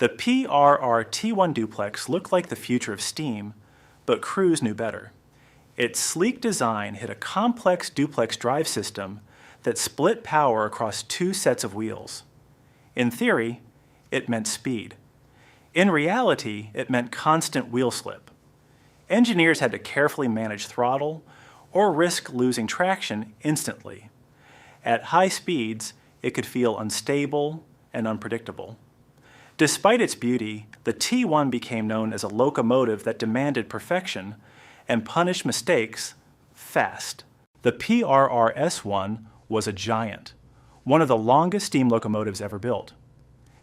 The PRR-T1 duplex looked like the future of steam, but Cruise knew better. Its sleek design hid a complex duplex drive system that split power across two sets of wheels. In theory, it meant speed. In reality, it meant constant wheel slip. Engineers had to carefully manage throttle or risk losing traction instantly. At high speeds, it could feel unstable and unpredictable. Despite its beauty, the T1 became known as a locomotive that demanded perfection and punished mistakes fast. The PRR-S1 was a giant, one of the longest steam locomotives ever built.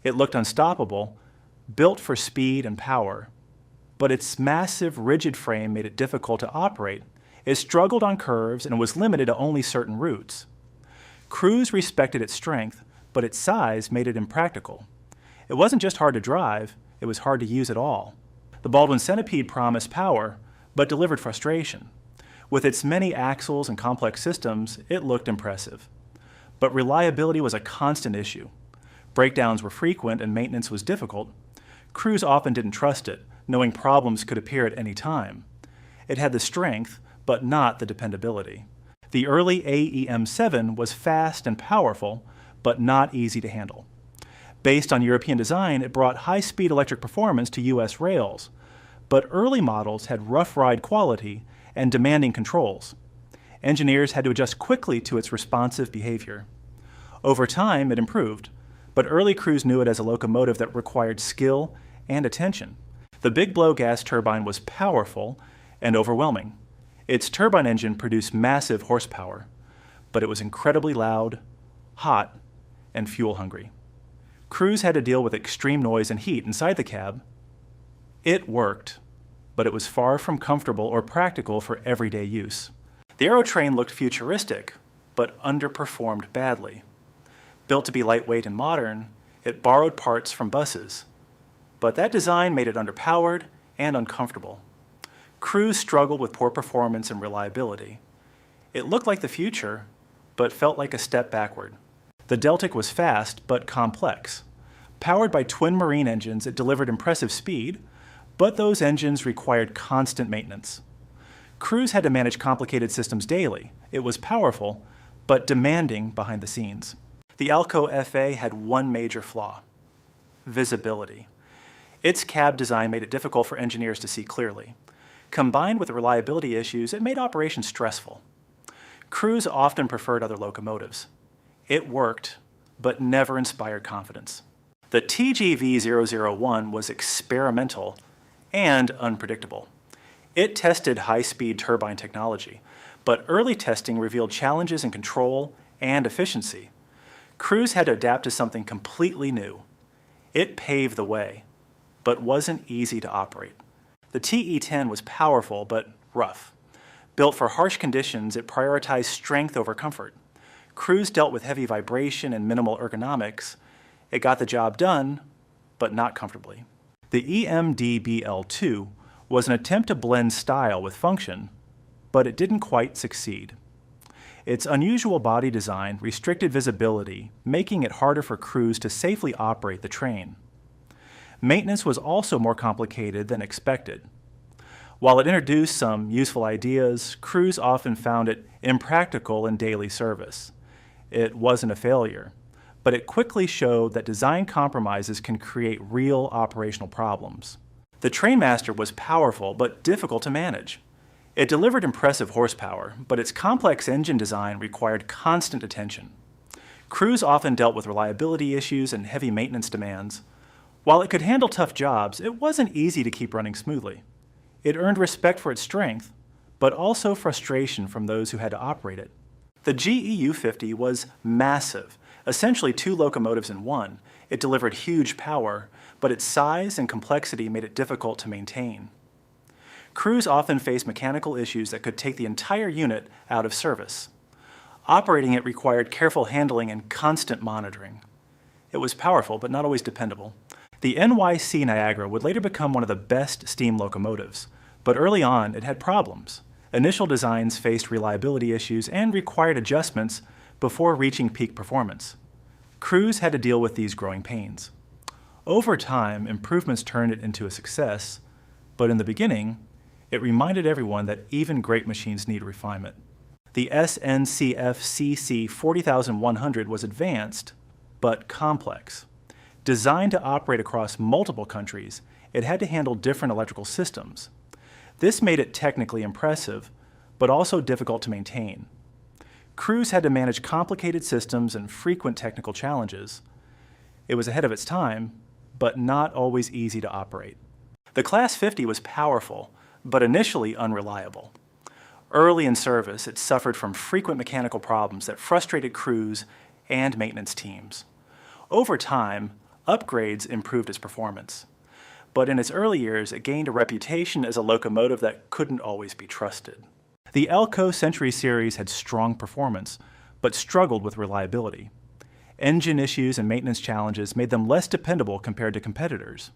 It looked unstoppable, built for speed and power, but its massive, rigid frame made it difficult to operate. It struggled on curves and was limited to only certain routes. Cruise respected its strength, but its size made it impractical. It wasn't just hard to drive, it was hard to use at all. The Baldwin Centipede promised power, but delivered frustration. With its many axles and complex systems, it looked impressive. But reliability was a constant issue. Breakdowns were frequent and maintenance was difficult. Cruise often didn't trust it, knowing problems could appear at any time. It had the strength, but not the dependability. The early AEM-7 was fast and powerful, but not easy to handle. Based on European design, it brought high-speed electric performance to US rails, but early models had rough ride quality and demanding controls. Engineers had to adjust quickly to its responsive behavior. Over time, it improved, but early Cruise knew it as a locomotive that required skill and attention. The big blow gas turbine was powerful and overwhelming. Its turbine engine produced massive horsepower, but it was incredibly loud, hot, and fuel-hungry. Cruise had to deal with extreme noise and heat inside the cab. It worked, but it was far from comfortable or practical for everyday use. The aerotrain looked futuristic, but underperformed badly. Built to be lightweight and modern, it borrowed parts from buses. But that design made it underpowered and uncomfortable. Cruise struggled with poor performance and reliability. It looked like the future, but felt like a step backward. The Deltic was fast, but complex. Powered by twin marine engines, it delivered impressive speed, but those engines required constant maintenance. Cruise had to manage complicated systems daily. It was powerful, but demanding behind the scenes. The Alco FA had one major flaw: visibility. Its cab design made it difficult for engineers to see clearly. Combined with reliability issues, it made operations stressful. Cruise often preferred other locomotives. It worked, but never inspired confidence. The TGV-001 was experimental and unpredictable. It tested high-speed turbine technology, but early testing revealed challenges in control and efficiency. Cruise had to adapt to something completely new. It paved the way, but wasn't easy to operate. The TE-10 was powerful but rough. Built for harsh conditions, it prioritized strength over comfort. Cruise dealt with heavy vibration and minimal ergonomics. It got the job done, but not comfortably. The EMD-BL2 was an attempt to blend style with function, but it didn't quite succeed. Its unusual body design restricted visibility, making it harder for Cruise to safely operate the train. Maintenance was also more complicated than expected. While it introduced some useful ideas, Cruise often found it impractical in daily service. It wasn't a failure, but it quickly showed that design compromises can create real operational problems. The Trainmaster was powerful but difficult to manage. It delivered impressive horsepower, but its complex engine design required constant attention. Cruise often dealt with reliability issues and heavy maintenance demands. While it could handle tough jobs, it wasn't easy to keep running smoothly. It earned respect for its strength, but also frustration from those who had to operate it. The GEU-50 was massive, essentially two locomotives in one. It delivered huge power, but its size and complexity made it difficult to maintain. Crews often faced mechanical issues that could take the entire unit out of service. Operating it required careful handling and constant monitoring. It was powerful, but not always dependable. The NYC Niagara would later become one of the best steam locomotives, but early on it had problems. Initial designs faced reliability issues and required adjustments before reaching peak performance. Crews had to deal with these growing pains. Over time, improvements turned it into a success, but in the beginning, it reminded everyone that even great machines need refinement. The SNCF-CC 40100 was advanced, but complex. Designed to operate across multiple countries, it had to handle different electrical systems. This made it technically impressive, but also difficult to maintain. Crews had to manage complicated systems and frequent technical challenges. It was ahead of its time, but not always easy to operate. The Class 50 was powerful, but initially unreliable. Early in service, it suffered from frequent mechanical problems that frustrated crews and maintenance teams. Over time, upgrades improved its performance. But in its early years, it gained a reputation as a locomotive that couldn't always be trusted. The Elco Century series had strong performance, but struggled with reliability. Engine issues and maintenance challenges made them less dependable compared to competitors.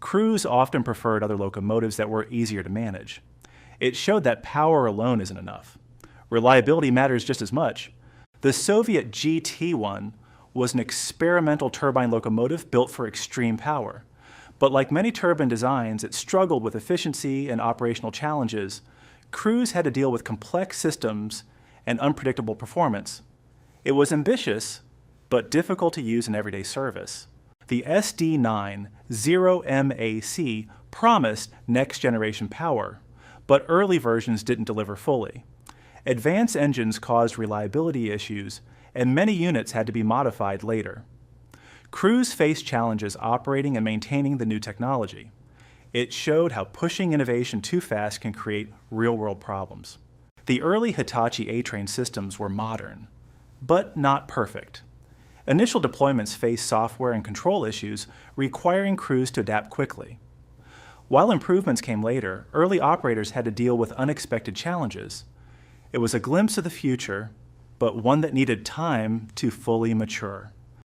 Crews often preferred other locomotives that were easier to manage. It showed that power alone isn't enough. Reliability matters just as much. The Soviet GT-1 was an experimental turbine locomotive built for extreme power. But like many turbine designs, it struggled with efficiency and operational challenges. Crews had to deal with complex systems and unpredictable performance. It was ambitious, but difficult to use in everyday service. The SD9 0MAC promised next-generation power, but early versions didn't deliver fully. Advanced engines caused reliability issues, and many units had to be modified later. Crews faced challenges operating and maintaining the new technology. It showed how pushing innovation too fast can create real-world problems. The early Hitachi A-Train systems were modern, but not perfect. Initial deployments faced software and control issues, requiring crews to adapt quickly. While improvements came later, early operators had to deal with unexpected challenges. It was a glimpse of the future, but one that needed time to fully mature.